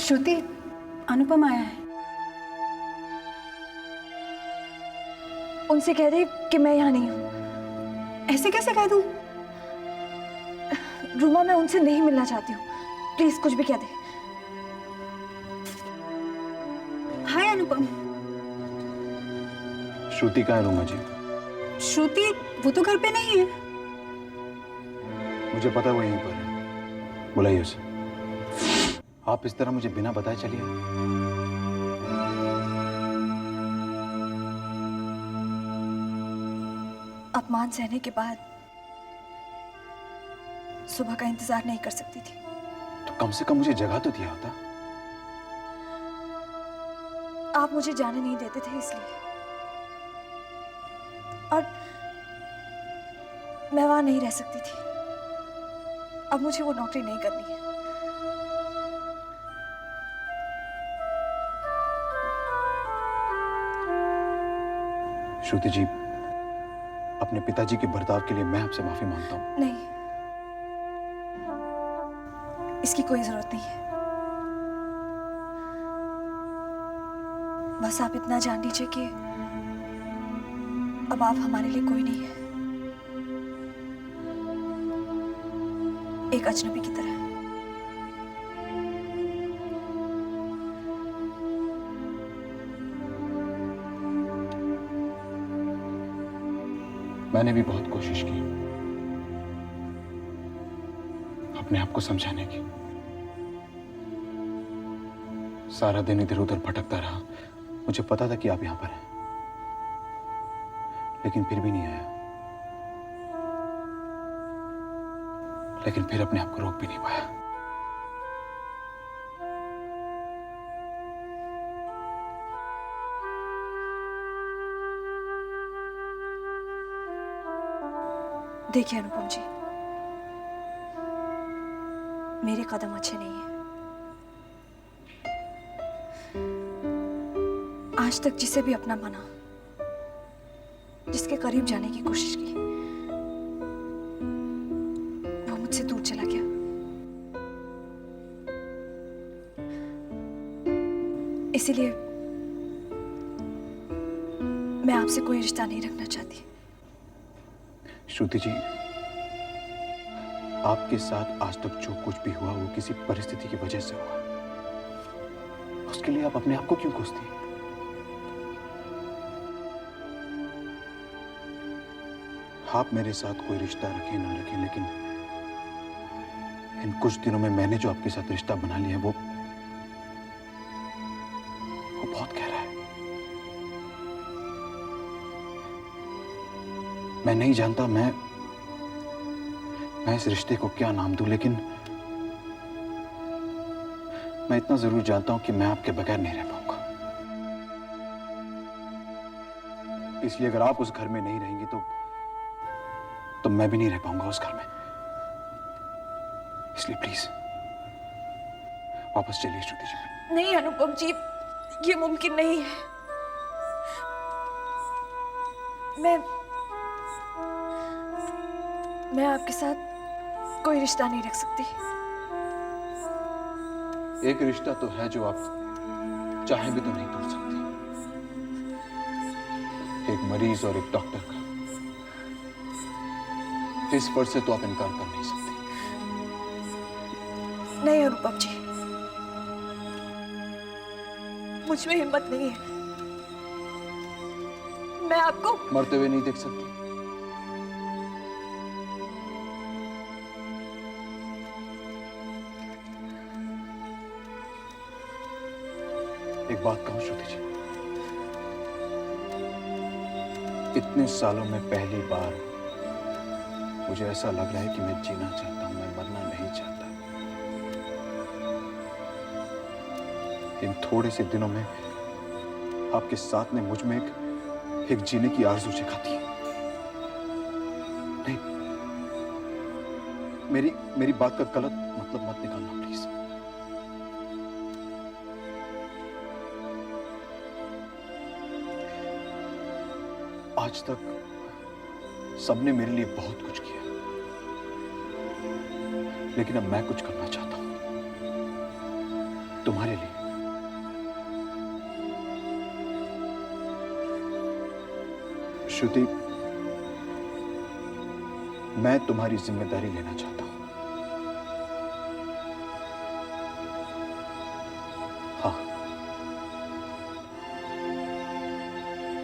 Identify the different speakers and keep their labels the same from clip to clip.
Speaker 1: श्रुति, अनुपम आया है।
Speaker 2: उनसे कह दे कि मैं यहाँ नहीं हूँ।
Speaker 1: ऐसे कैसे कह दूँ?
Speaker 2: रूमा, मैं उनसे नहीं मिलना चाहती हूँ। प्लीज कुछ भी कह दे।
Speaker 1: हाय अनुपम।
Speaker 3: श्रुति कहाँ है रूमा जी?
Speaker 1: श्रुति, वो तो घर पे नहीं है।
Speaker 3: मुझे पता है वो यहीं पर है, बुलाइए उसे। आप इस तरह मुझे बिना बताए चलिए।
Speaker 2: अपमान सहने के बाद सुबह का इंतजार नहीं कर सकती थी।
Speaker 3: तो कम से कम मुझे जगह तो दिया होता।
Speaker 2: आप मुझे जाने नहीं देते थे इसलिए, और मैं वहां नहीं रह सकती थी। अब मुझे वो नौकरी नहीं करनी है।
Speaker 3: श्रुति जी, अपने पिताजी के बर्ताव के लिए मैं आपसे माफी मांगता हूँ।
Speaker 2: नहीं, इसकी कोई जरूरत नहीं है। बस आप इतना जान लीजिए कि अब आप हमारे लिए कोई नहीं है, एक अजनबी की तरह।
Speaker 3: मैंने भी बहुत कोशिश की अपने आप को समझाने की। सारा दिन इधर उधर भटकता रहा। मुझे पता था कि आप यहां पर हैं, लेकिन फिर भी नहीं आया। लेकिन फिर अपने आप को रोक भी नहीं पाया।
Speaker 2: देखिए अनुपम जी, मेरे कदम अच्छे नहीं हैं। आज तक जिसे भी अपना माना, जिसके करीब जाने की कोशिश की, वो मुझसे दूर चला गया। इसीलिए मैं आपसे कोई रिश्ता नहीं रखना चाहती।
Speaker 3: श्रुति जी, आपके साथ आज तक जो कुछ भी हुआ वो किसी परिस्थिति की वजह से हुआ। उसके लिए आप अपने आप को क्यों कोसती? आप मेरे साथ कोई रिश्ता रखें ना रखें, लेकिन इन कुछ दिनों में मैंने जो आपके साथ रिश्ता बना लिया है वो बहुत गहरा है। मैं नहीं जानता मैं इस रिश्ते को क्या नाम दूं, लेकिन मैं इतना जरूर जानता हूं कि मैं आपके बगैर नहीं रह पाऊंगा। इसलिए अगर आप उस घर में नहीं रहेंगी तो मैं भी नहीं रह पाऊंगा उस घर में। इसलिए प्लीज वापस चलिए श्रुति जी।
Speaker 2: नहीं अनुपम जी, ये मुमकिन नहीं है। मैं आपके साथ कोई रिश्ता नहीं रख सकती।
Speaker 3: एक रिश्ता तो है जो आप चाहे भी तो नहीं तोड़ सकती। एक मरीज और एक डॉक्टर का। इस पर से तो आप इनकार कर नहीं सकते।
Speaker 2: नहीं अनुपम जी, मुझ में हिम्मत नहीं है। मैं आपको
Speaker 3: मरते हुए नहीं देख सकती। एक बात कहूं श्रुति जी, इतने सालों में पहली बार मुझे ऐसा लग रहा है कि मैं जीना चाहता हूं, मैं मरना नहीं चाहता। इन थोड़े से दिनों में आपके साथ ने मुझ में एक जीने की आरज़ू जगा दी। नहीं, मेरी बात का गलत मतलब मत निकालना प्लीज। आज तक सबने मेरे लिए बहुत कुछ किया, लेकिन अब मैं कुछ करना चाहता हूं तुम्हारे लिए। श्रुति, मैं तुम्हारी जिम्मेदारी लेना चाहता हूं। हाँ,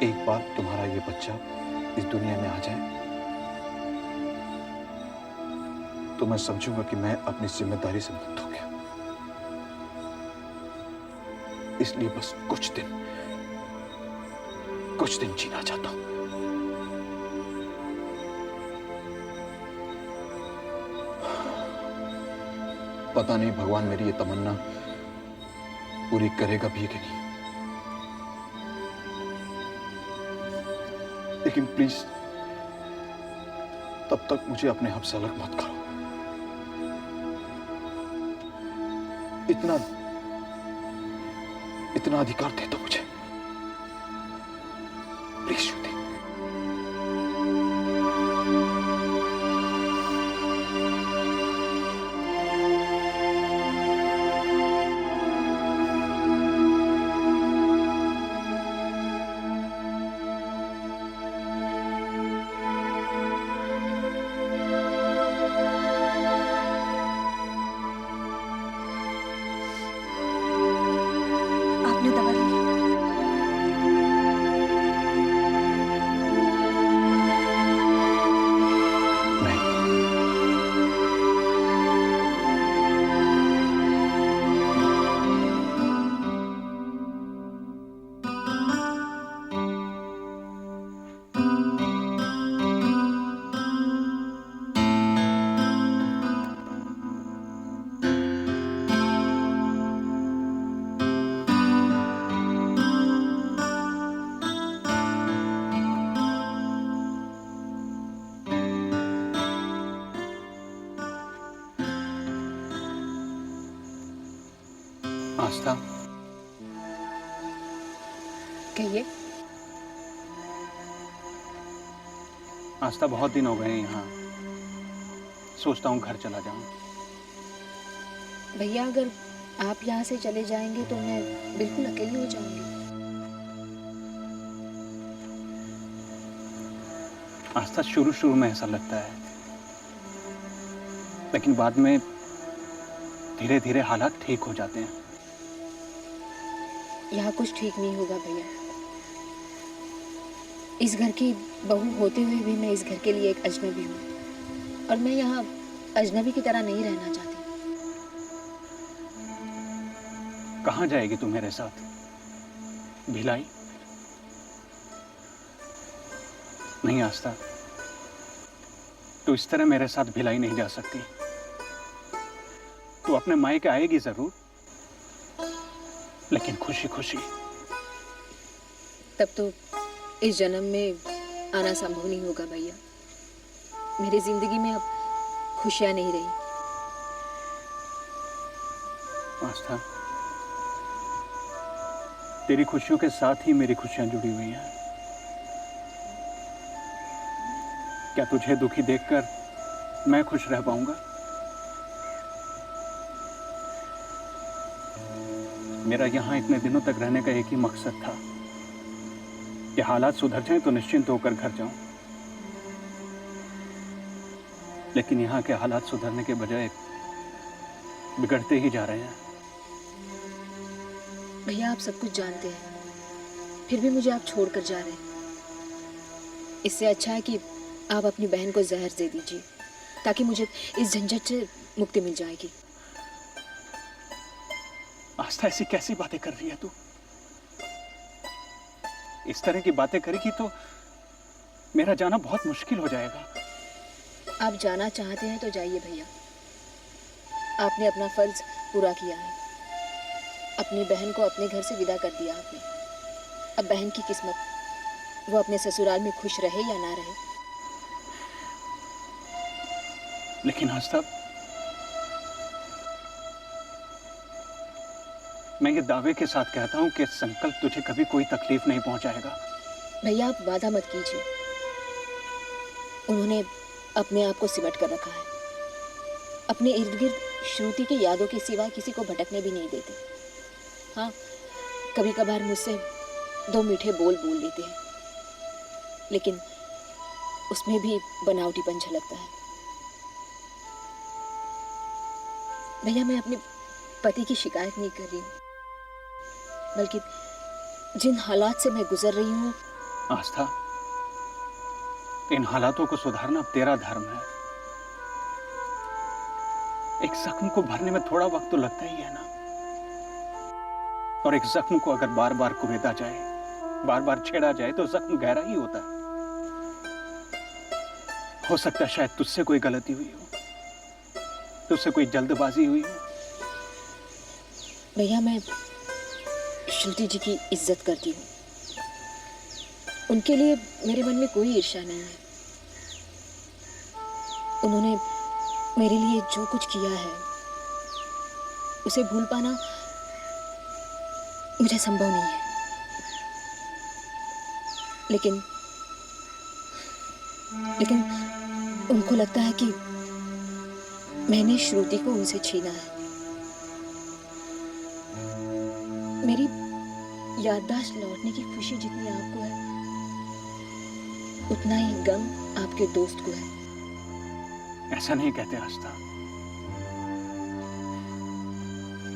Speaker 3: एक बार तुम्हारा ये बच्चा इस दुनिया में आ जाए तो मैं समझूंगा कि मैं अपनी जिम्मेदारी से मुक्त हो गया। इसलिए बस कुछ दिन जीना चाहता हूं। पता नहीं भगवान मेरी ये तमन्ना पूरी करेगा भी कि नहीं, लेकिन प्लीज तब तक मुझे अपने आप से अलग मत करो। इतना अधिकार दे दो मुझे, प्लीज श्रुति।
Speaker 2: आपने दवा ली?
Speaker 4: आस्था,
Speaker 5: कहिए।
Speaker 4: आस्था, बहुत दिन हो गए यहाँ। सोचता हूँ घर चला जाऊं।
Speaker 5: भैया, अगर आप यहाँ से चले जाएंगे तो मैं बिल्कुल अकेली हो जाऊंगी।
Speaker 4: आस्था, शुरू में ऐसा लगता है, लेकिन बाद में धीरे धीरे हालात ठीक हो जाते हैं।
Speaker 5: यहाँ कुछ ठीक नहीं होगा भैया। इस घर की बहू होते हुए भी मैं इस घर के लिए एक अजनबी हूँ, और मैं यहाँ अजनबी की तरह नहीं रहना चाहती।
Speaker 4: कहाँ जाएगी तू मेरे साथ? भिलाई? नहीं आस्था, तू इस तरह मेरे साथ भिलाई नहीं जा सकती। तू अपने मायके आएगी जरूर, लेकिन खुशी खुशी।
Speaker 5: तब तो इस जन्म में आना संभव नहीं होगा भैया। मेरी जिंदगी में अब खुशियां नहीं रही।
Speaker 4: आस्था, तेरी खुशियों के साथ ही मेरी खुशियां जुड़ी हुई हैं। क्या तुझे दुखी देखकर मैं खुश रह पाऊंगा? मेरा यहां इतने दिनों तक रहने का एक ही मकसद था कि हालात सुधर जाएं तो निश्चिंत होकर घर जाऊं। लेकिन यहाँ के हालात सुधरने के बजाय बिगड़ते ही जा रहे हैं।
Speaker 5: भैया, आप सब कुछ जानते हैं, फिर भी मुझे आप छोड़कर जा रहे हैं। इससे अच्छा है कि आप अपनी बहन को जहर दे दीजिए, ताकि मुझे इस झंझट से मुक्ति मिल जाएगी।
Speaker 4: आस्था, ऐसी कैसी बातें कर रही है तू? इस तरह की बातें करेगी तो मेरा जाना बहुत मुश्किल हो जाएगा।
Speaker 5: आप जाना चाहते हैं तो जाइए भैया। आपने अपना फर्ज पूरा किया है। अपनी बहन को अपने घर से विदा कर दिया आपने। अब बहन की किस्मत, वो अपने ससुराल में खुश रहे या ना रहे।
Speaker 4: लेकिन आस्था, मैं ये दावे के साथ कहता हूं कि संकल्प तुझे कभी कोई तकलीफ नहीं पहुंचाएगा।
Speaker 5: भैया, आप वादा मत कीजिए। उन्होंने अपने आप को सिमट कर रखा है। अपने इर्द गिर्द श्रुति की यादों के सिवा किसी को भटकने भी नहीं देते। हाँ, कभी कभार मुझसे दो मीठे बोल बोल लेते हैं, लेकिन उसमें भी बनावटीपन झलकता है। भैया, मैं अपने पति की शिकायत नहीं कर रही हूँ, बल्कि जिन हालात से मैं गुजर रही हूँ।
Speaker 4: आस्था, इन हालातों को सुधारना अब तेरा धर्म है। एक जख्म को भरने में थोड़ा वक्त तो लगता ही है ना, और एक जख्म को अगर बार बार कुरेदा जाए, बार बार छेड़ा जाए, तो जख्म गहरा ही होता है। हो सकता है शायद तुझसे कोई गलती हुई हो, तुझसे कोई जल्दबाजी हुई हो।
Speaker 5: भैया, मैं श्रुति जी की इज्जत करती हूँ। उनके लिए मेरे मन में कोई ईर्ष्या नहीं है। उन्होंने मेरे लिए जो कुछ किया है, उसे भूल पाना मुझे संभव नहीं है। लेकिन उनको लगता है कि मैंने श्रुति को उनसे छीना है। मेरी याददाश्त लौटने की खुशी जितनी आपको है, उतना ही गम आपके दोस्त को है।
Speaker 4: ऐसा नहीं कहते आस्था।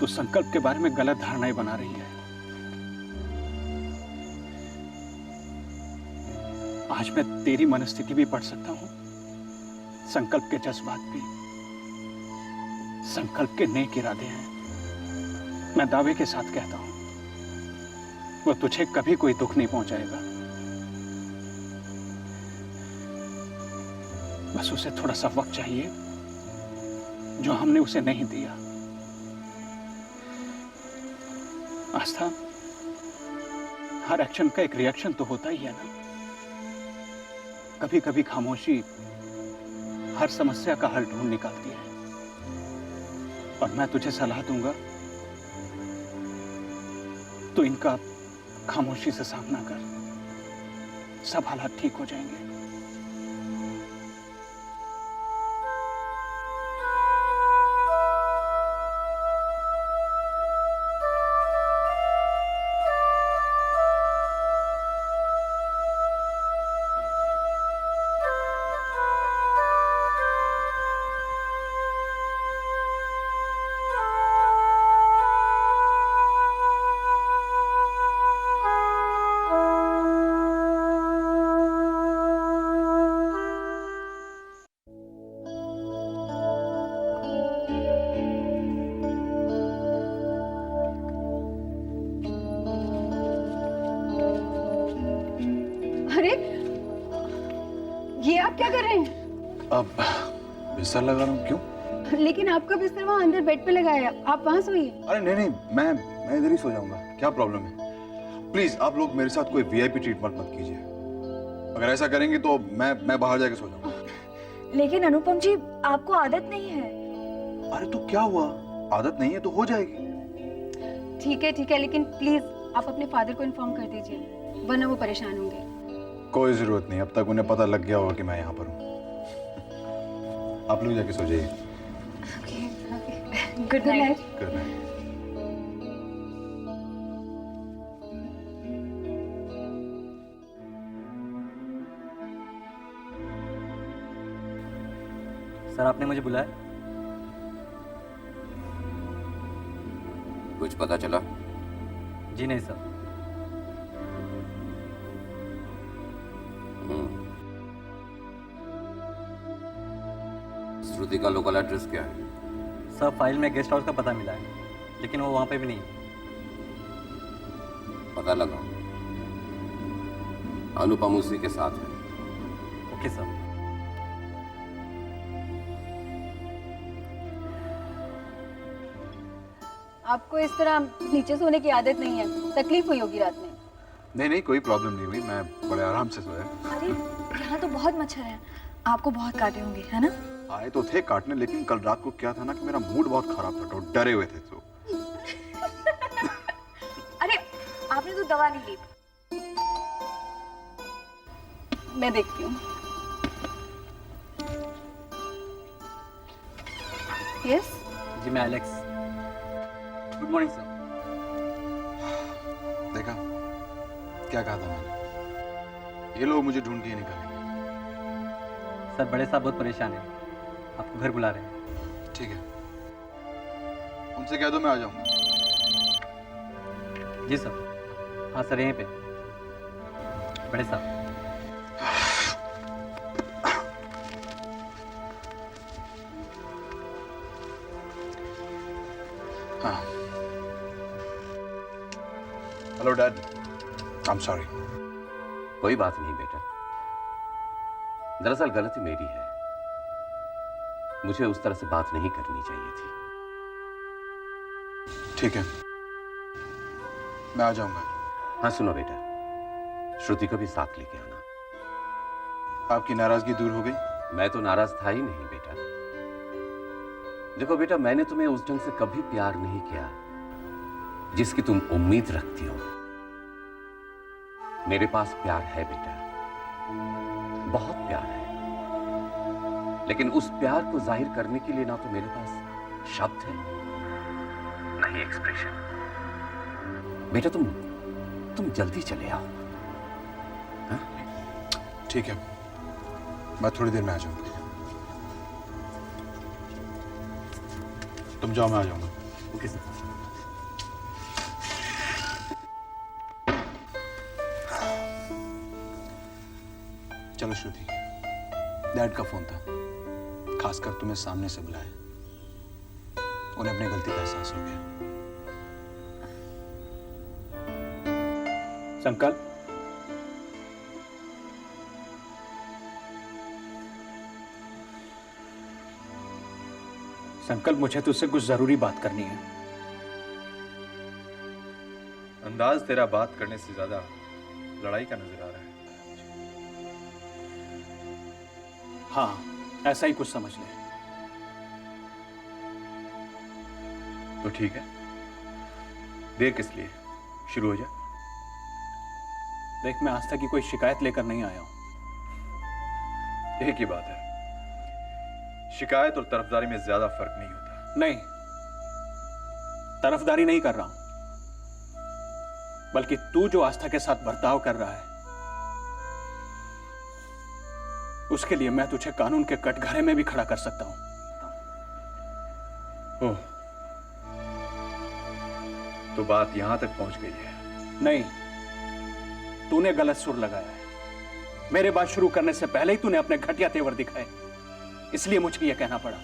Speaker 4: तू संकल्प के बारे में गलत धारणाएं बना रही है। आज मैं तेरी मनस्थिति भी पढ़ सकता हूं, संकल्प के जज्बात भी। संकल्प के नेक इरादे हैं। मैं दावे के साथ कहता हूं, वो तुझे कभी कोई दुख नहीं पहुंचाएगा। बस उसे थोड़ा सा वक्त चाहिए, जो हमने उसे नहीं दिया। आस्था, हर एक्शन का एक रिएक्शन तो होता ही है ना। कभी कभी खामोशी हर समस्या का हल ढूंढ निकालती है। और मैं तुझे सलाह दूंगा, तो इनका खामोशी से सामना कर, सब हालात ठीक हो जाएंगे।
Speaker 1: अरे, ये आप क्या कर रहे हैं?
Speaker 3: अब बिस्तर लगा रहा हूँ। क्यों?
Speaker 1: लेकिन आपका बिस्तर वहाँ अंदर बेड पे लगाया है, आप वहाँ सोइए।
Speaker 3: अरे नहीं नहीं, मैं इधर ही सो जाऊंगा। क्या प्रॉब्लम है? प्लीज आप लोग मेरे साथ कोई वीआईपी ट्रीटमेंट मत कीजिए। अगर ऐसा करेंगे तो मैं बाहर जाके सो जाऊंगा।
Speaker 2: लेकिन अनुपम जी, आपको आदत नहीं है।
Speaker 3: अरे तो क्या हुआ? आदत नहीं है तो हो जाएगी।
Speaker 1: ठीक है, लेकिन प्लीज आप अपने फादर को इन्फॉर्म कर दीजिए, वरना वो परेशान होंगे।
Speaker 3: कोई जरूरत नहीं, अब तक उन्हें पता लग गया होगा कि मैं यहाँ पर हूँ। आप लोग जाके सो जाइए।
Speaker 2: Good night.
Speaker 3: Good night.
Speaker 6: Sir, आपने मुझे बुलाया?
Speaker 7: कुछ पता चला?
Speaker 6: जी नहीं सर।
Speaker 7: श्रुति का लोकल एड्रेस क्या है?
Speaker 6: सर, फाइल में गेस्ट हाउस का पता मिला है, लेकिन वो वहाँ पे भी नहीं है।
Speaker 7: पता लगा। अनुपम उसी के साथ है।
Speaker 6: Okay sir.
Speaker 1: आपको इस तरह नीचे सोने की आदत नहीं है, तकलीफ हुई होगी रात में।
Speaker 3: नहीं, कोई प्रॉब्लम नहीं हुई। मैं बड़े आराम से सोया।
Speaker 2: अरे, यहाँ तो बहुत मच्छर हैं, आपको बहुत काटे होंगे, है ना?
Speaker 3: आए तो थे काटने, लेकिन कल रात को क्या था ना कि मेरा मूड बहुत खराब था, तो डरे हुए थे। तो
Speaker 2: अरे, आपने तो दवा नहीं ली।
Speaker 1: मैं देखती हूँ। यस,
Speaker 6: जी मैं एलेक्स। Good morning sir.
Speaker 3: देखा क्या कहा था मैंने? ये लोग मुझे ढूंढ के ही निकालेंगे।
Speaker 6: सर बड़े साहब बहुत परेशान हैं, आपको घर बुला रहे हैं।
Speaker 3: ठीक है, उनसे कह दो मैं आ जाऊंगा।
Speaker 6: जी सर। हाँ सर, यहीं पे। बड़े साहब।
Speaker 3: हाँ। Hello dad, I am sorry.
Speaker 7: कोई बात नहीं बेटा, दरअसल गलती मेरी है, मुझे उस तरह से बात नहीं करनी चाहिए थी।
Speaker 3: ठीक है, मैं आ जाऊंगा।
Speaker 7: हाँ सुनो बेटा, श्रुति को भी साथ लेके आना।
Speaker 3: आपकी नाराजगी दूर हो गई?
Speaker 7: मैं तो नाराज था ही नहीं बेटा। देखो बेटा, मैंने तुम्हें उस ढंग से कभी प्यार नहीं किया जिसकी तुम उम्मीद रखती हो। मेरे पास प्यार है बेटा, बहुत प्यार है, लेकिन उस प्यार को जाहिर करने के लिए ना तो मेरे पास शब्द है, ना ही एक्सप्रेशन। बेटा तुम जल्दी चले आओ। हाँ?
Speaker 3: ठीक है, मैं थोड़ी देर में आ जाऊंगा। तुम जाओ, मैं आ जाऊंगा।
Speaker 7: Okay sir.
Speaker 3: चलो श्रुति, डैड का फोन था, खासकर तुम्हें सामने से बुलाया। उन्हें अपनी गलती का एहसास हो गया।
Speaker 4: संकल्प, संकल्प मुझे तुझसे कुछ जरूरी बात करनी है।
Speaker 8: अंदाज तेरा बात करने से ज्यादा लड़ाई का नजर आ रहा है।
Speaker 4: हाँ, ऐसा ही कुछ समझ ले।
Speaker 8: तो ठीक है, देर किस लिए, शुरू हो जा।
Speaker 4: देख, मैं आस्था की कोई शिकायत लेकर नहीं आया हूं।
Speaker 8: एक ही बात है, शिकायत और तरफदारी में ज्यादा फर्क नहीं होता।
Speaker 4: नहीं, तरफदारी नहीं कर रहा हूं, बल्कि तू जो आस्था के साथ बर्ताव कर रहा है उसके लिए मैं तुझे कानून के कटघरे में भी खड़ा कर सकता हूं।
Speaker 8: ओह, तो बात यहां तक पहुंच गई है।
Speaker 4: नहीं, तूने गलत सुर लगाया है। मेरे बात शुरू करने से पहले ही तूने अपने घटिया तेवर दिखाए, इसलिए मुझे यह कहना पड़ा।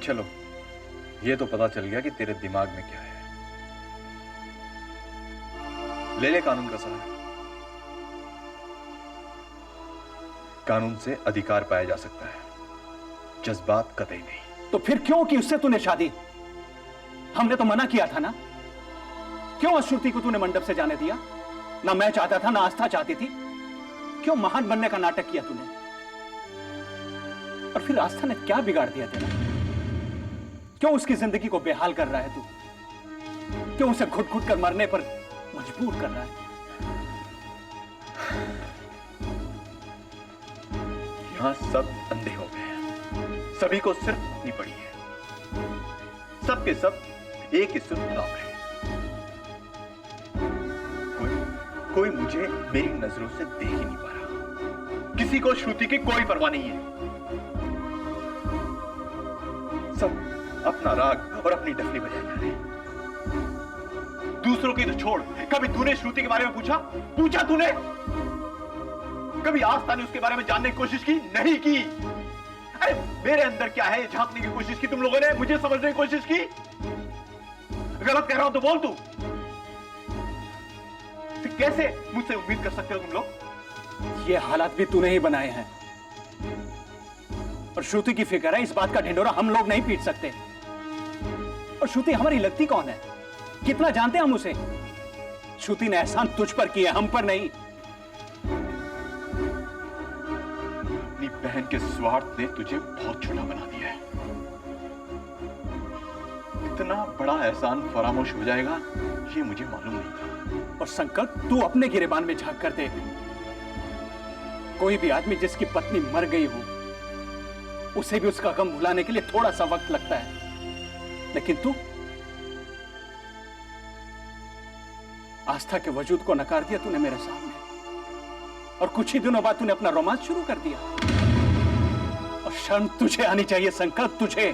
Speaker 8: चलो, ये तो पता चल गया कि तेरे दिमाग में क्या है। ले ले कानून का सहारा। कानून से अधिकार पाया जा सकता है, जज्बात कतई नहीं।
Speaker 4: तो फिर क्यों की उससे तूने शादी? हमने तो मना किया था ना। क्यों अश्रुति को तूने मंडप से जाने दिया? ना मैं चाहता था, ना आस्था चाहती थी। क्यों महान बनने का नाटक किया तूने? और फिर आस्था ने क्या बिगाड़ दिया तेरा? क्यों उसकी जिंदगी को बेहाल कर रहा है तू? क्यों उसे घुट घुट कर मरने पर मजबूर कर रहा है?
Speaker 8: यहां सब अंधे हो गए हैं, सभी को सिर्फ अपनी पड़ी है। सब के सब एक ही सुर गुलाम है। कोई मुझे मेरी नजरों से देख ही नहीं पा रहा। किसी को श्रुति की कोई परवाह नहीं है। सब अपना राग और अपनी डफली बजाए जा रहे हैं। दूसरों की तो छोड़, कभी तूने श्रुति के बारे में पूछा तूने? कभी आस्था ने उसके बारे में जानने की कोशिश की? नहीं की। अरे मेरे अंदर क्या है झांकने की कोशिश की तुम लोगों ने, मुझे समझने की कोशिश की। गलत कह रहा हूं तो बोल तू। फिर कैसे मुझसे उम्मीद कर सकते हो तुम लोग?
Speaker 4: ये हालात भी तूने ही बनाए हैं। और श्रुति की फिक्र है, इस बात का ढिंढोरा हम लोग नहीं पीट सकते। और श्रुति हमारी लगती कौन है? कितना जानते हम उसे? श्रुति ने एहसान तुझ पर किया, हम पर नहीं।
Speaker 8: अपनी बहन के स्वार्थ ने तुझे बहुत छोटा बना दिया है। इतना बड़ा एहसान फरामोश हो जाएगा ये मुझे मालूम नहीं था।
Speaker 4: और संकल्प, तू अपने गिरेबान में झांक कर देख। कोई भी आदमी जिसकी पत्नी मर गई हो, उसे भी उसका गम भुलाने के लिए थोड़ा सा वक्त लगता है। लेकिन तू आस्था के वजूद को नकार दिया तूने मेरे सामने। और कुछ ही दिनों बाद तूने अपना रोमांस शुरू कर दिया। और शर्म तुझे आनी चाहिए संकल्प, तुझे